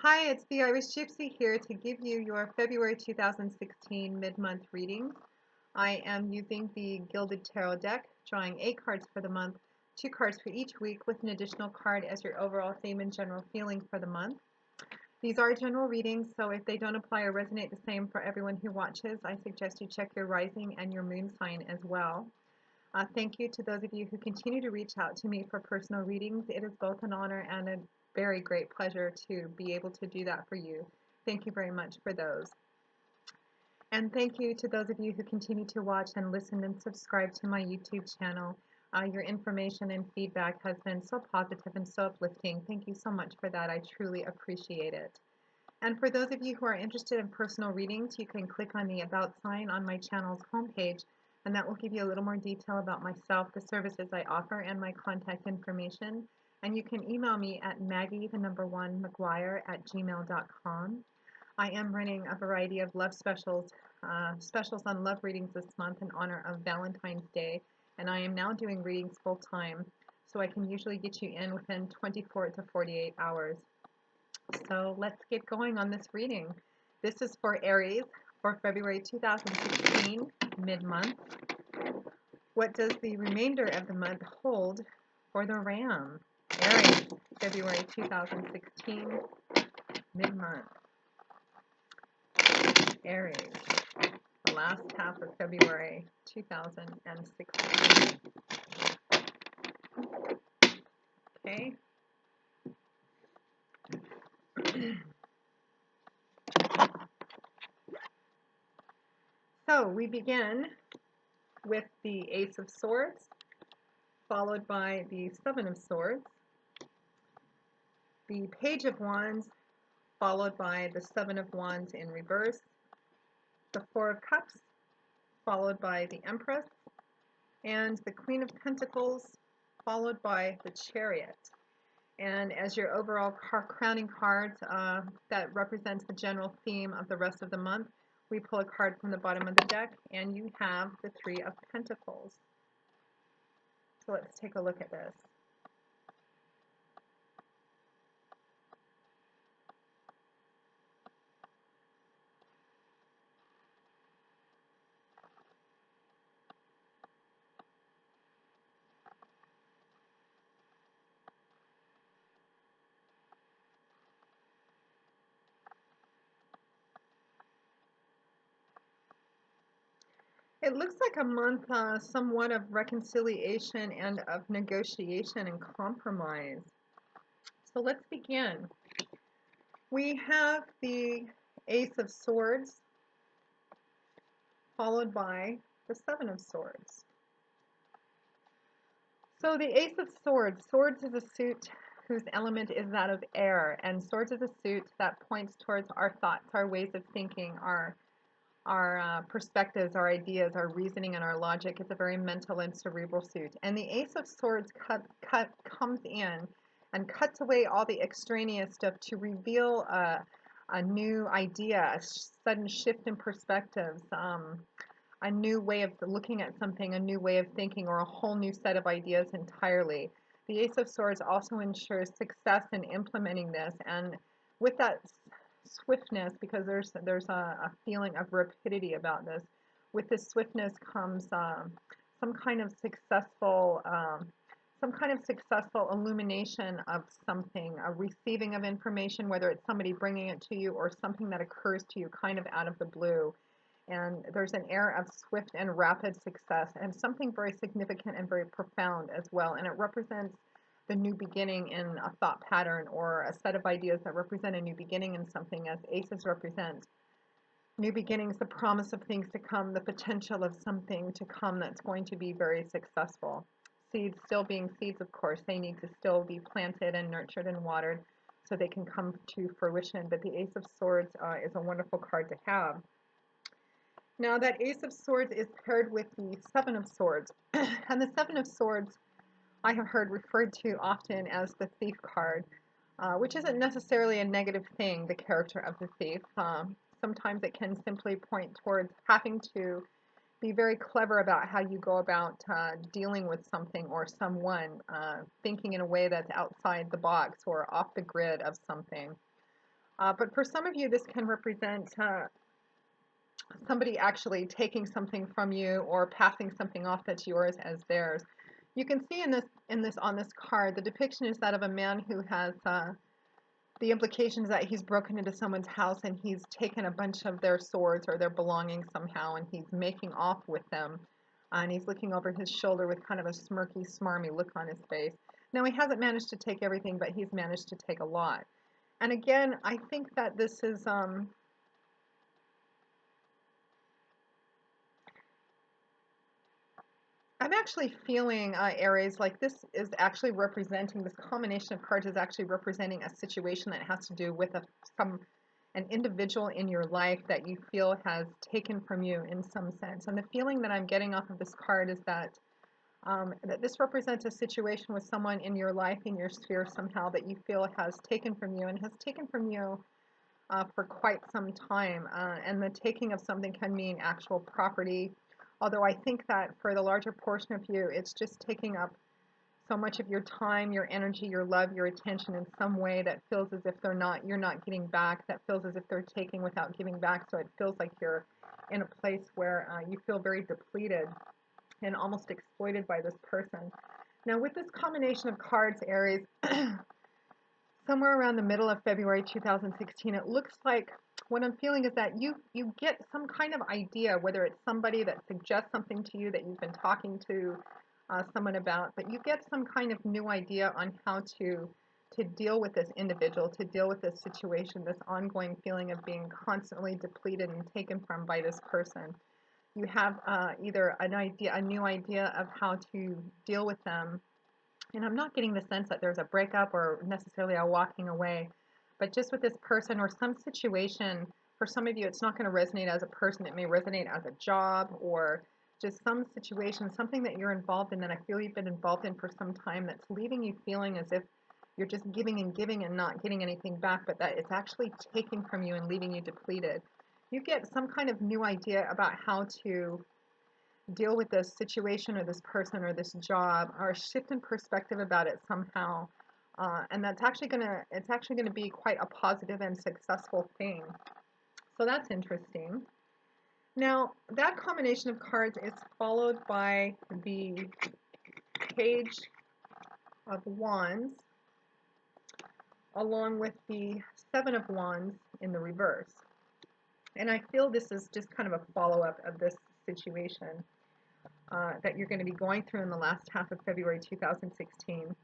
Hi, it's the Irish Gypsy here to give you your February 2016 mid-month readings. I am using the Gilded Tarot deck, drawing 8 cards for the month, 2 cards for each week with an additional card as your overall theme and general feeling for the month. These are general readings, so if they don't apply or resonate the same for everyone who watches, I suggest you check your rising and your moon sign as well. Thank you to those of you who continue to reach out to me for personal readings. It is both an honor and a very great pleasure to be able to do that for you. Thank you very much for those. And thank you to those of you who continue to watch and listen and subscribe to my YouTube channel. Your information and feedback has been so positive and so uplifting. Thank you so much for that. I truly appreciate it. And for those of you who are interested in personal readings, you can click on the About sign on my channel's homepage, and that will give you a little more detail about myself, the services I offer, and my contact information. And you can email me at maggie1mcguire@gmail.com. I am running a variety of love specials, specials on love readings this month in honor of Valentine's Day, and I am now doing readings full time, so I can usually get you in within 24 to 48 hours. So let's get going on this reading. This is for Aries for February 2016, mid-month. What does the remainder of the month hold for the Ram? Aries, February 2016, mid-month. Aries, the last half of February 2016. Okay. So we begin with the Ace of Swords, followed by the Seven of Swords, the Page of Wands, followed by the Seven of Wands in reverse, the Four of Cups, followed by the Empress, and the Queen of Pentacles, followed by the Chariot. And as your overall crowning cards that represents the general theme of the rest of the month, we pull a card from the bottom of the deck, and you have the Three of Pentacles. So let's take a look at this. It looks like a month somewhat of reconciliation and of negotiation and compromise. So let's begin. We have the Ace of Swords, followed by the Seven of Swords. So the Ace of Swords, Swords is a suit whose element is that of air, and Swords is a suit that points towards our thoughts, our ways of thinking, our perspectives, our ideas, our reasoning, and our logic. It's a very mental and cerebral suit. And the Ace of Swords comes in and cuts away all the extraneous stuff to reveal a new idea, a sudden shift in perspectives, a new way of looking at something, a new way of thinking, or a whole new set of ideas entirely. The Ace of Swords also ensures success in implementing this, and with that swiftness, because there's a feeling of rapidity about this. With this swiftness comes some kind of successful illumination of something, a receiving of information, whether it's somebody bringing it to you or something that occurs to you kind of out of the blue. And there's an air of swift and rapid success and something very significant and very profound as well. And it represents the new beginning in a thought pattern or a set of ideas that represent a new beginning in something, as aces represent new beginnings, the promise of things to come, the potential of something to come that's going to be very successful. Seeds still being seeds, of course, they need to still be planted and nurtured and watered so they can come to fruition. But the Ace of Swords is a wonderful card to have. Now that Ace of Swords is paired with the Seven of Swords. And the Seven of Swords I have heard referred to often as the thief card, which isn't necessarily a negative thing, the character of the thief. Sometimes it can simply point towards having to be very clever about how you go about dealing with something or someone, thinking in a way that's outside the box or off the grid of something. But for some of you, this can represent somebody actually taking something from you or passing something off that's yours as theirs. You can see in this on this card, the depiction is that of a man who has the implication is that he's broken into someone's house and he's taken a bunch of their swords or their belongings somehow and he's making off with them. And he's looking over his shoulder with kind of a smirky, smarmy look on his face. Now, he hasn't managed to take everything, but he's managed to take a lot. And again, I think that this is I'm actually feeling, Aries, like this is actually representing, this combination of cards is actually representing a situation that has to do with an individual in your life that you feel has taken from you in some sense. And the feeling that I'm getting off of this card is that this represents a situation with someone in your life, in your sphere somehow, that you feel has taken from you and has taken from you for quite some time. And the taking of something can mean actual property. Although I think that for the larger portion of you, it's just taking up so much of your time, your energy, your love, your attention in some way that feels as if you're not getting back, that feels as if they're taking without giving back. So it feels like you're in a place where you feel very depleted and almost exploited by this person. Now, with this combination of cards, Aries, somewhere around the middle of February 2016, it looks like what I'm feeling is that you get some kind of idea, whether it's somebody that suggests something to you that you've been talking to someone about, but you get some kind of new idea on how to deal with this individual, to deal with this situation, this ongoing feeling of being constantly depleted and taken from by this person. You have either a new idea of how to deal with them, and I'm not getting the sense that there's a breakup or necessarily a walking away, but just with this person or some situation, for some of you, it's not going to resonate as a person. It may resonate as a job or just some situation, something that you're involved in that I feel you've been involved in for some time that's leaving you feeling as if you're just giving and not getting anything back, but that it's actually taking from you and leaving you depleted. You get some kind of new idea about how to deal with this situation or this person or this job or shift in perspective about it somehow. And it's actually gonna be quite a positive and successful thing. So that's interesting. Now, that combination of cards is followed by the Page of Wands along with the Seven of Wands in the reverse. And I feel this is just kind of a follow-up of this situation that you're going to be going through in the last half of February 2016.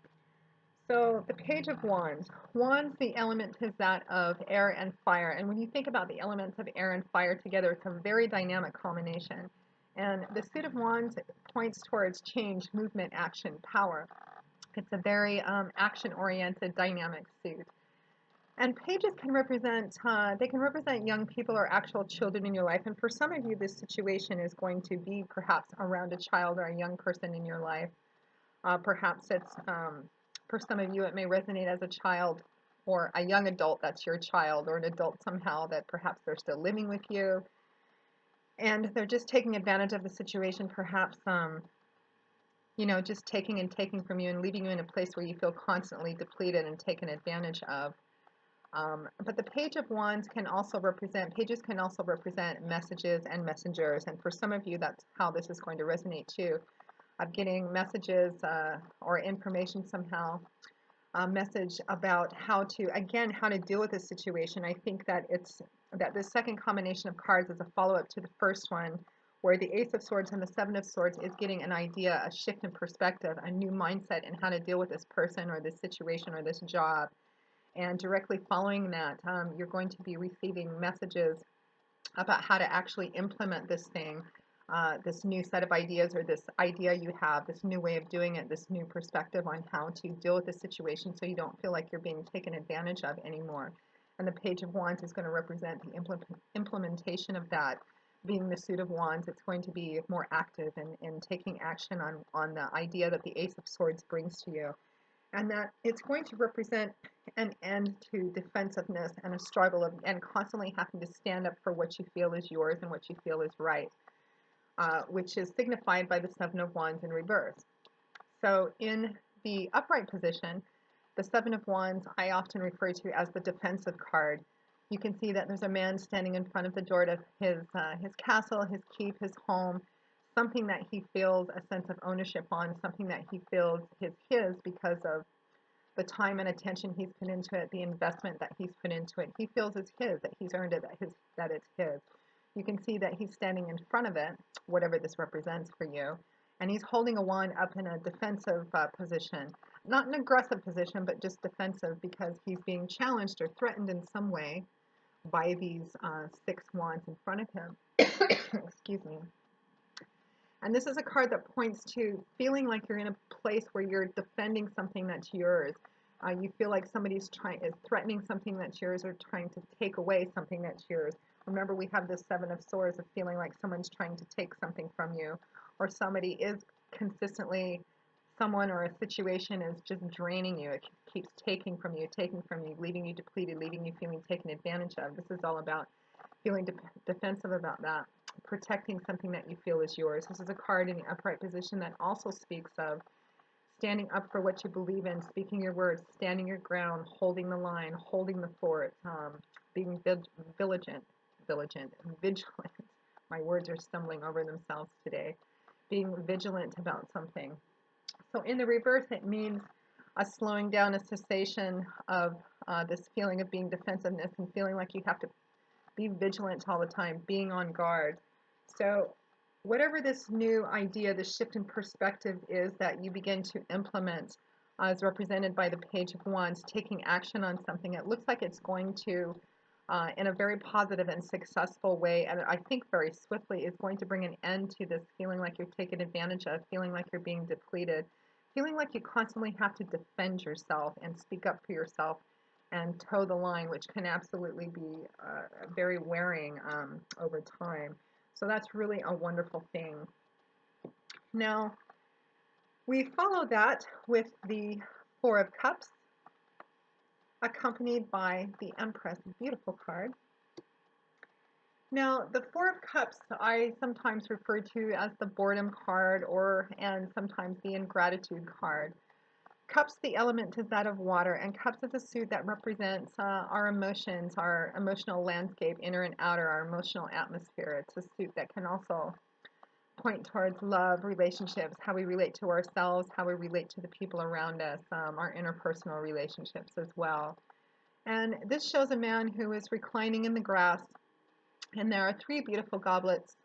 So the Page of Wands. Wands, the element is that of air and fire. And when you think about the elements of air and fire together, it's a very dynamic combination. And the Suit of Wands points towards change, movement, action, power. It's a very action-oriented, dynamic suit. And pages can represent, they can represent young people or actual children in your life. And for some of you, this situation is going to be perhaps around a child or a young person in your life. Perhaps for some of you, it may resonate as a child or a young adult that's your child, or an adult somehow that perhaps they're still living with you. And they're just taking advantage of the situation, perhaps, just taking and taking from you and leaving you in a place where you feel constantly depleted and taken advantage of. But the Page of Wands pages can also represent messages and messengers. And for some of you, that's how this is going to resonate too. Of getting messages or information somehow, a message about how to deal with this situation. I think that the second combination of cards is a follow-up to the first one, where the Ace of Swords and the Seven of Swords is getting an idea, a shift in perspective, a new mindset in how to deal with this person or this situation or this job. And directly following that, you're going to be receiving messages about how to actually implement this thing, this new set of ideas or this idea you have, this new way of doing it, this new perspective on how to deal with the situation so you don't feel like you're being taken advantage of anymore. And the Page of Wands is going to represent the implementation of that. Being the Suit of Wands, it's going to be more active in taking action on the idea that the Ace of Swords brings to you. And that it's going to represent an end to defensiveness and a struggle and constantly having to stand up for what you feel is yours and what you feel is right, which is signified by the Seven of Wands in reverse. So in the upright position, the Seven of Wands I often refer to as the defensive card. You can see that there's a man standing in front of the door to his castle, his keep, his home, something that he feels a sense of ownership on, something that he feels is his because of the time and attention he's put into it, the investment that he's put into it. He feels it's his, that he's earned it, that it's his. You can see that he's standing in front of it, whatever this represents for you, and he's holding a wand up in a defensive position. Not an aggressive position, but just defensive because he's being challenged or threatened in some way by these six wands in front of him. Excuse me. And this is a card that points to feeling like you're in a place where you're defending something that's yours. You feel like somebody's is threatening something that's yours or trying to take away something that's yours. Remember, we have this Seven of Swords of feeling like someone's trying to take something from you, or somebody is consistently, someone or a situation is just draining you. It keeps taking from you, leaving you depleted, leaving you feeling taken advantage of. This is all about feeling defensive about that, protecting something that you feel is yours. This is a card in the upright position that also speaks of standing up for what you believe in, speaking your words, standing your ground, holding the line, holding the fort, being vigilant, vigilant. My words are stumbling over themselves today. Being vigilant about something. So in the reverse, it means a slowing down, a cessation of this feeling of being defensiveness and feeling like you have to be vigilant all the time, being on guard. So whatever this new idea, this shift in perspective is that you begin to implement, as represented by the Page of Wands, taking action on something, it looks like it's going to, in a very positive and successful way, and I think very swiftly, is going to bring an end to this feeling like you're taken advantage of, feeling like you're being depleted, feeling like you constantly have to defend yourself and speak up for yourself and toe the line, which can absolutely be very wearing over time. So that's really a wonderful thing. Now, we follow that with the Four of Cups, accompanied by the Empress, beautiful card. Now, the Four of Cups I sometimes refer to as the boredom card and sometimes the ingratitude card. Cups, the element is that of water, and cups is a suit that represents our emotions, our emotional landscape, inner and outer, our emotional atmosphere. It's a suit that can also point towards love, relationships, how we relate to ourselves, how we relate to the people around us, our interpersonal relationships as well. And this shows a man who is reclining in the grass, and there are three beautiful goblets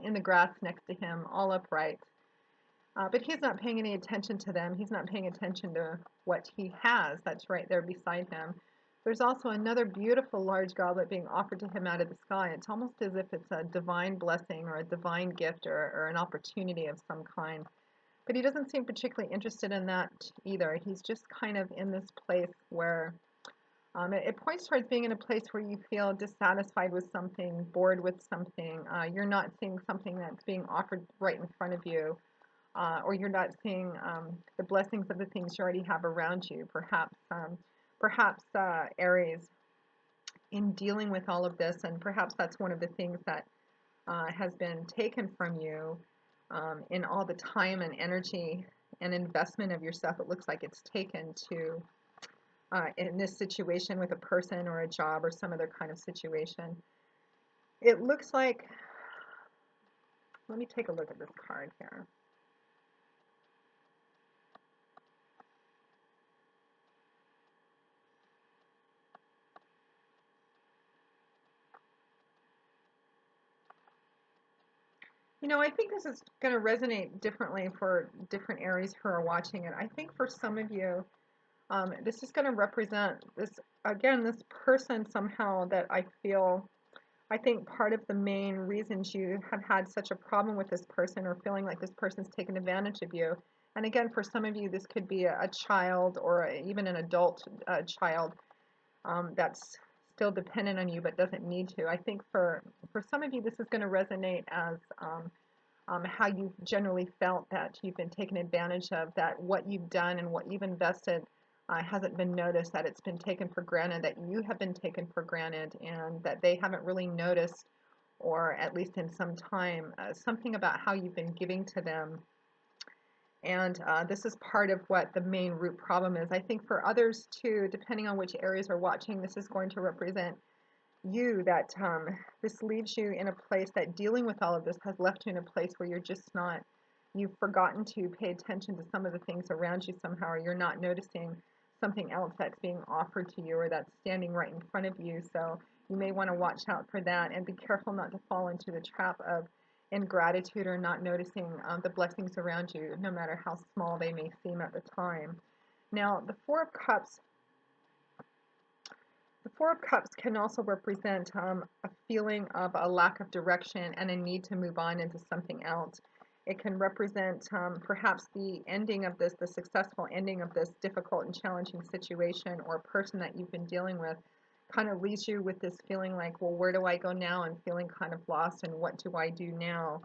in the grass next to him, all upright. But he's not paying any attention to them. He's not paying attention to what he has that's right there beside him. There's also another beautiful large goblet being offered to him out of the sky. It's almost as if it's a divine blessing or a divine gift or an opportunity of some kind. But he doesn't seem particularly interested in that either. He's just kind of in this place where it points towards being in a place where you feel dissatisfied with something, bored with something. You're not seeing something that's being offered right in front of you, or you're not seeing the blessings of the things you already have around you. Perhaps Aries, in dealing with all of this, and perhaps that's one of the things that has been taken from you in all the time and energy and investment of yourself. It looks like it's taken to in this situation with a person or a job or some other kind of situation. It looks like, let me take a look at this card here. I think this is going to resonate differently for different Aries who are watching it. I think for some of you, this is going to represent this, again, this person somehow that I think part of the main reasons you have had such a problem with this person or feeling like this person's taken advantage of you. And again, for some of you, this could be a child or even an adult child that's still dependent on you but doesn't need to. I think for some of you, this is going to resonate as how you've generally felt that you've been taken advantage of, that what you've done and what you've invested hasn't been noticed, that it's been taken for granted, that you have been taken for granted, and that they haven't really noticed, or at least in some time, something about how you've been giving to them. And this is part of what the main root problem is. I think for others too, depending on which areas are watching, this is going to represent you that this leaves you in a place that dealing with all of this has left you in a place where you're just not, you've forgotten to pay attention to some of the things around you somehow, or you're not noticing something else that's being offered to you or that's standing right in front of you. So you may want to watch out for that and be careful not to fall into the trap of ingratitude or not noticing the blessings around you, no matter how small they may seem at the time. Now, the Four of Cups can also represent a feeling of a lack of direction and a need to move on into something else. It can represent perhaps the ending of this, the successful ending of this difficult and challenging situation or person that you've been dealing with kind of leaves you with this feeling like, well, where do I go now? And feeling kind of lost and what do I do now?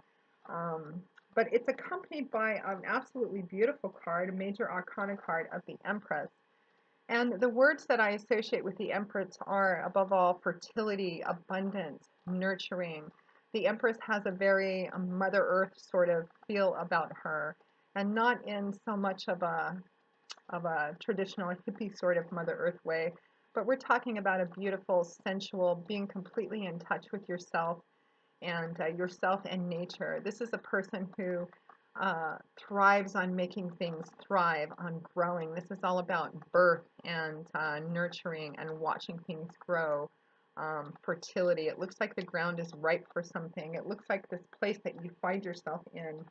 Um, but it's accompanied by an absolutely beautiful card, a major arcana card of the Empress. And the words that I associate with the Empress are, above all, fertility, abundance, nurturing. The Empress has a very Mother Earth sort of feel about her, and not in so much of a traditional hippie sort of Mother Earth way, but we're talking about a beautiful, sensual, being completely in touch with yourself and nature. This is a person who thrives on making things thrive, on growing. This is all about birth and nurturing and watching things grow. Fertility. It looks like the ground is ripe for something. It looks like this place that you find yourself in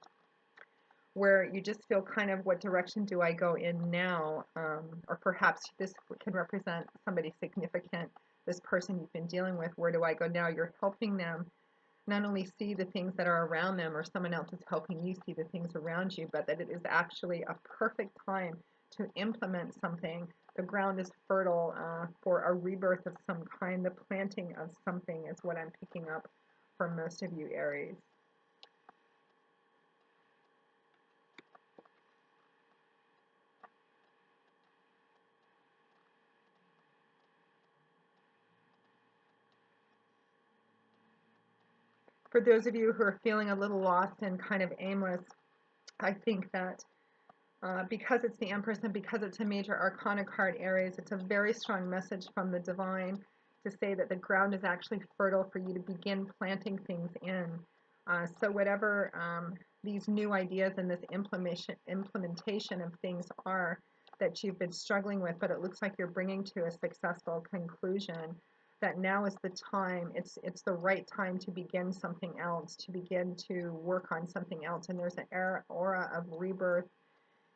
where you just feel kind of, what direction do I go in now? Or perhaps this can represent somebody significant, this person you've been dealing with. Where do I go now? You're helping them not only see the things that are around them, or someone else is helping you see the things around you, but that it is actually a perfect time to implement something. The ground is fertile for a rebirth of some kind. The planting of something is what I'm picking up for most of you, Aries. For those of you who are feeling a little lost and kind of aimless, I think that because it's the Empress and because it's a major arcana card, Aries, it's a very strong message from the divine to say that the ground is actually fertile for you to begin planting things in. So whatever these new ideas and this implementation of things are that you've been struggling with, but it looks like you're bringing to a successful conclusion, that now is the time, it's the right time to begin something else, to begin to work on something else. And there's an aura of rebirth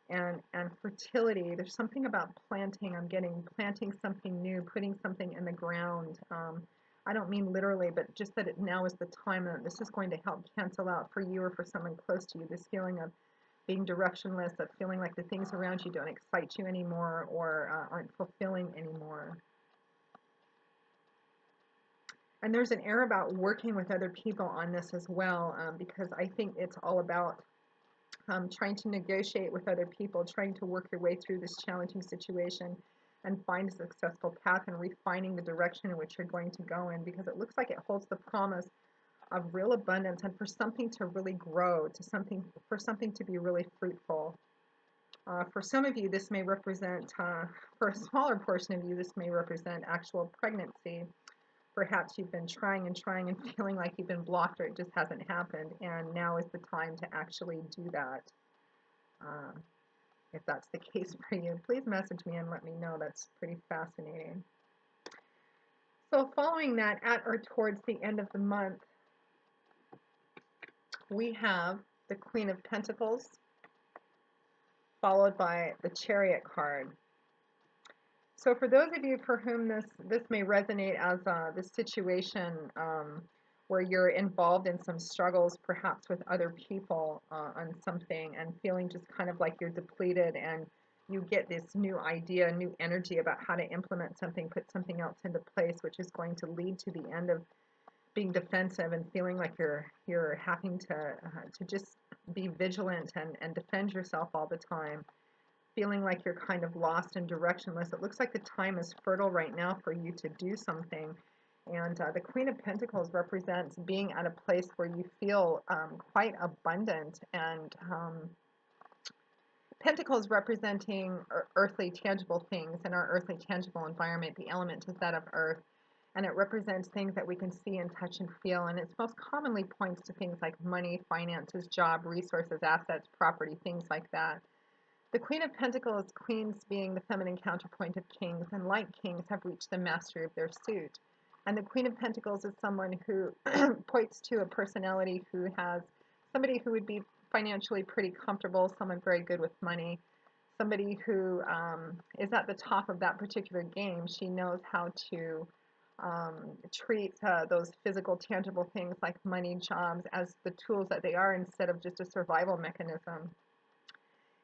and fertility. There's something about planting. I'm getting planting something new, putting something in the ground. I don't mean literally, but just that now is the time that this is going to help cancel out for you or for someone close to you, this feeling of being directionless, of feeling like the things around you don't excite you anymore or aren't fulfilling anymore. And there's an air about working with other people on this as well, because I think it's all about trying to negotiate with other people, trying to work your way through this challenging situation and find a successful path and refining the direction in which you're going to go in, because it looks like it holds the promise of real abundance and for something to really grow, to something for something to be really fruitful. For some of you, this may represent, for a smaller portion of you, this may represent actual pregnancy. Perhaps you've been trying and trying and feeling like you've been blocked or it just hasn't happened, and now is the time to actually do that. Um, if that's the case for you, please message me and let me know. That's pretty fascinating. So following that, at or towards the end of the month, we have the Queen of Pentacles, followed by the Chariot card. So for those of you for whom this may resonate as this situation where you're involved in some struggles, perhaps with other people on something, and feeling just kind of like you're depleted, and you get this new idea, new energy about how to implement something, put something else into place, which is going to lead to the end of being defensive and feeling like you're having to just be vigilant and defend yourself all the time, feeling like you're kind of lost and directionless. It looks like the time is fertile right now for you to do something. And the Queen of Pentacles represents being at a place where you feel quite abundant. And Pentacles representing earthly tangible things in our earthly tangible environment. The element is that of earth. and it represents things that we can see and touch and feel. And it's most commonly points to things like money, finances, job, resources, assets, property, things like that. The Queen of Pentacles, queens being the feminine counterpoint of kings, and like kings have reached the mastery of their suit. And the Queen of Pentacles is someone who points to a personality who has somebody who would be financially pretty comfortable, someone very good with money, somebody who is at the top of that particular game. She knows how to treat those physical, tangible things like money, jobs as the tools that they are instead of just a survival mechanism.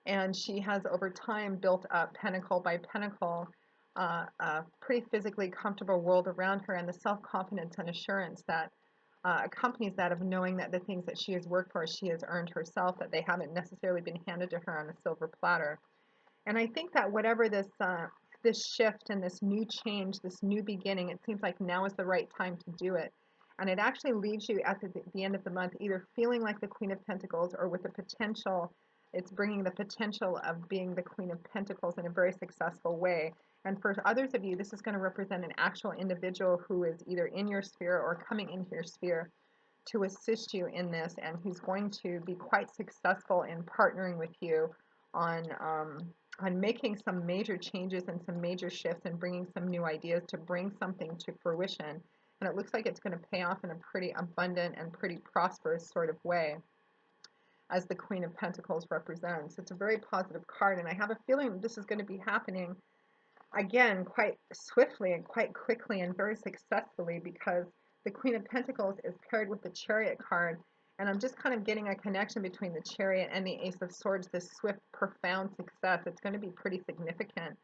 And she has over time built up pinnacle by pinnacle a pretty physically comfortable world around her, and the self-confidence and assurance that accompanies that, of knowing that the things that she has worked for, she has earned herself, that they haven't necessarily been handed to her on a silver platter. And I think that whatever this shift and this new change, this new beginning, it seems like now is the right time to do it. And it actually leaves you at the end of the month either feeling like the Queen of Pentacles, or with the potential, it's bringing the potential of being the Queen of Pentacles in a very successful way. And for others of you, this is going to represent an actual individual who is either in your sphere or coming into your sphere to assist you in this, and who's going to be quite successful in partnering with you on making some major changes and some major shifts and bringing some new ideas to bring something to fruition. And it looks like it's going to pay off in a pretty abundant and pretty prosperous sort of way, as the Queen of Pentacles represents. It's a very positive card, and I have a feeling this is going to be happening again quite swiftly and quite quickly and very successfully, because the Queen of Pentacles is paired with the Chariot card, and I'm just kind of getting a connection between the Chariot and the Ace of Swords, this swift, profound success. It's going to be pretty significant.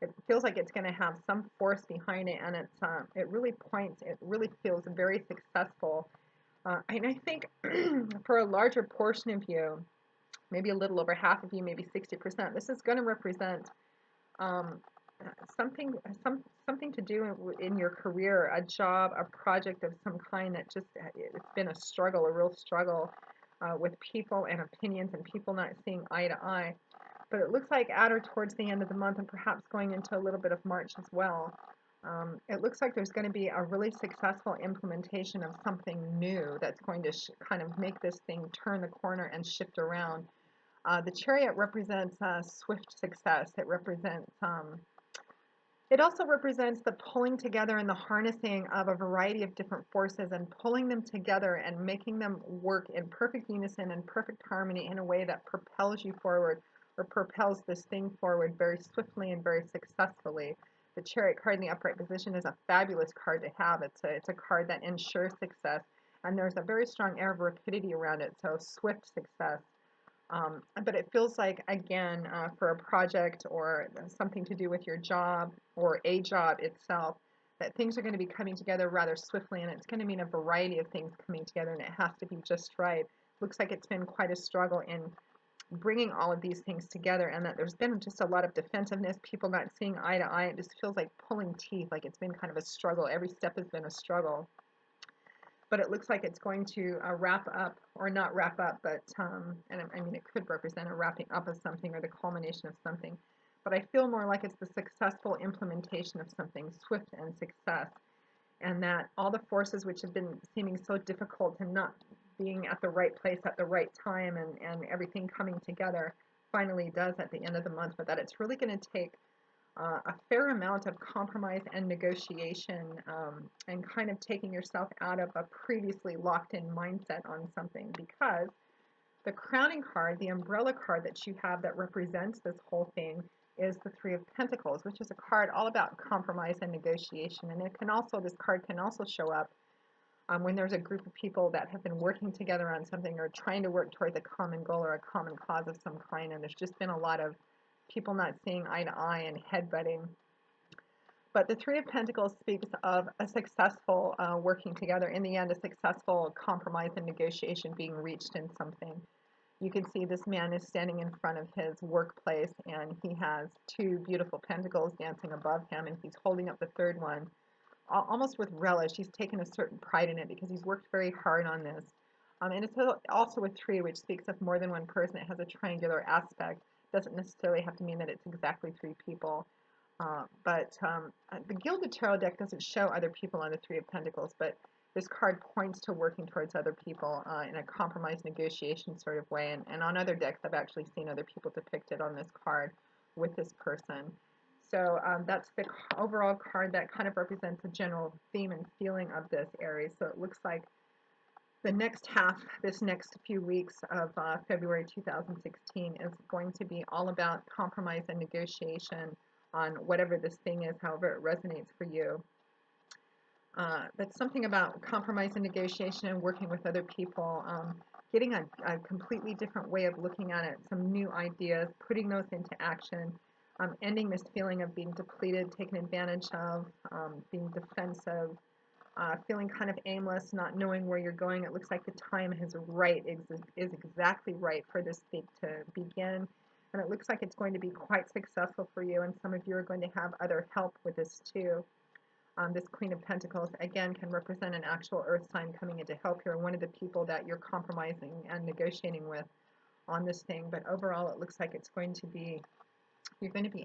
It feels like it's going to have some force behind it, and it really feels very successful. And I think for a larger portion of you, maybe a little over half of you, maybe 60%, this is going to represent um, something something to do in your career, a job, a project of some kind that just it's been a struggle, a real struggle with people and opinions and people not seeing eye to eye. But it looks like at or towards the end of the month, and perhaps going into a little bit of March as well, it looks like there's going to be a really successful implementation of something new that's going to kind of make this thing turn the corner and shift around. The Chariot represents swift success. It also represents the pulling together and the harnessing of a variety of different forces, and pulling them together and making them work in perfect unison and perfect harmony in a way that propels you forward, or propels this thing forward very swiftly and very successfully. The Chariot card in the upright position is a fabulous card to have. It's a card that ensures success, and there's a very strong air of rapidity around it, so swift success. But it feels like, again, for a project or something to do with your job or a job itself, that things are going to be coming together rather swiftly, and it's going to mean a variety of things coming together, and it has to be just right. Looks like it's been quite a struggle in bringing all of these things together, and that there's been just a lot of defensiveness, people not seeing eye to eye. It just feels like pulling teeth, like it's been kind of a struggle. Every step has been a struggle. But it looks like it's going to wrap up, or not wrap up, but and I mean, it could represent a wrapping up of something or the culmination of something. But I feel more like it's the successful implementation of something, swift and success, and that all the forces which have been seeming so difficult and not being at the right place at the right time, and everything coming together finally does at the end of the month, but that it's really going to take a fair amount of compromise and negotiation, and kind of taking yourself out of a previously locked in mindset on something, because the crowning card, the umbrella card that you have that represents this whole thing, is the Three of Pentacles, which is a card all about compromise and negotiation. And this card can also show up when there's a group of people that have been working together on something, or trying to work towards a common goal or a common cause of some kind, and there's just been a lot of people not seeing eye to eye and headbutting. But the Three of Pentacles speaks of a successful working together. In the end, a successful compromise and negotiation being reached in something. You can see this man is standing in front of his workplace, and he has two beautiful pentacles dancing above him, and he's holding up the third one almost with relish. He's taken a certain pride in it because he's worked very hard on this. And it's also a three, which speaks of more than one person. It has a triangular aspect. Doesn't necessarily have to mean that it's exactly three people. But the Gilded Tarot deck doesn't show other people on the Three of Pentacles, but this card points to working towards other people in a compromise negotiation sort of way. And on other decks, I've actually seen other people depicted on this card with this person. So that's the overall card that kind of represents the general theme and feeling of this, Aries. So it looks like the next half, this next few weeks of February 2016 is going to be all about compromise and negotiation on whatever this thing is, however it resonates for you. But something about compromise and negotiation and working with other people, getting a completely different way of looking at it, some new ideas, putting those into action, ending this feeling of being depleted, taken advantage of, being defensive, feeling kind of aimless, not knowing where you're going. It looks like the time is exactly right for this week to begin. And it looks like it's going to be quite successful for you. And some of you are going to have other help with this too. This Queen of Pentacles, again, can represent an actual earth sign coming in to help you, or one of the people that you're compromising and negotiating with on this thing. But overall, it looks like you're going to be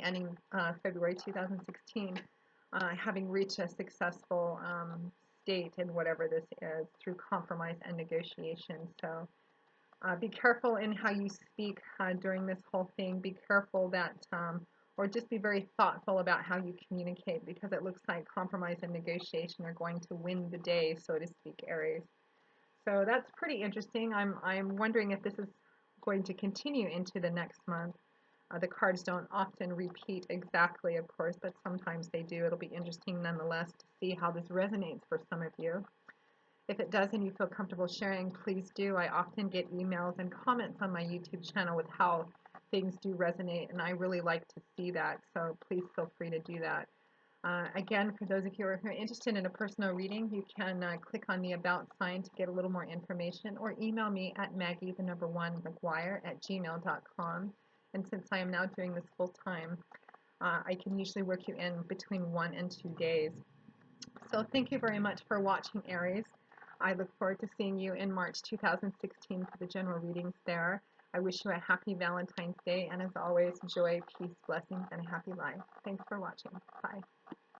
ending February 2016 having reached a successful state in whatever this is through compromise and negotiation. So be careful in how you speak during this whole thing. Be careful that, or just be very thoughtful about how you communicate, because it looks like compromise and negotiation are going to win the day, so to speak, Aries. So that's pretty interesting. I'm wondering if this is going to continue into the next month. The cards don't often repeat exactly, of course, but sometimes they do. It'll be interesting nonetheless to see how this resonates for some of you. If it does and you feel comfortable sharing, please do. I often get emails and comments on my YouTube channel with how things do resonate, and I really like to see that, so please feel free to do that. Again, for those of you who are interested in a personal reading, you can click on the About sign to get a little more information, or email me at maggie1McGuire@gmail.com. And since I am now doing this full time, I can usually work you in between 1 and 2 days. So thank you very much for watching, Aries. I look forward to seeing you in March 2016 for the general readings there. I wish you a happy Valentine's Day, and as always, joy, peace, blessings, and a happy life. Thanks for watching. Bye.